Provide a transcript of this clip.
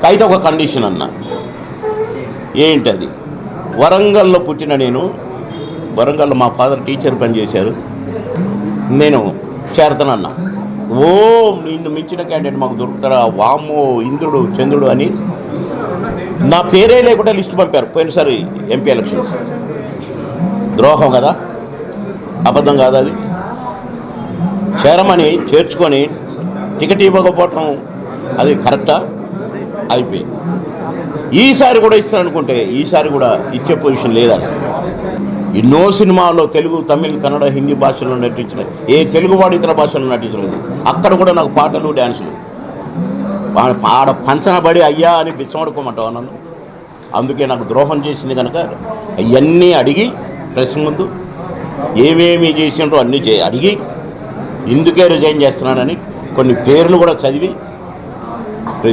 అయితే ఒక కండిషన్ అన్న, ఏంటది? వరంగల్లో పుట్టిన నేను, వరంగల్లో మా ఫాదర్ టీచర్ పనిచేశారు, నేను చేరతానన్నా. ఓ నిన్ను మించిన క్యాండిడేట్ మాకు దొరుకుతారా, వామ్మో ఇంద్రుడు చంద్రుడు అని నా పేరే లేకుండా లిస్టు పంపారు పోయినసారి ఎంపీ ఎలక్షన్స్. ద్రోహం కదా, అబద్ధం కాదు అది? చేరమని చేర్చుకొని టికెట్ ఇవ్వకపోవటం అది కరెక్టా? అయిపోయి ఈసారి కూడా ఇస్తారనుకుంటే ఈసారి కూడా ఇచ్చే పొజిషన్ లేదని. ఎన్నో సినిమాల్లో తెలుగు, తమిళ్, కన్నడ, హిందీ భాషల్లో నటించిన ఏ తెలుగువాడు ఇతర భాషల్లో నటించలేదు. అక్కడ కూడా నాకు పాటలు, డ్యాన్సులు. ఆడ పంచనబడి అయ్యా అని బిచ్చమడుకోమంటావు నన్ను. అందుకే నాకు ద్రోహం చేసింది కనుక అవన్నీ అడిగి ప్రెస్ ముందు ఏమేమి చేసిండ్రో అన్నీ అడిగి ఇందుకే రిజైన్ చేస్తున్నానని కొన్ని పేర్లు కూడా చదివి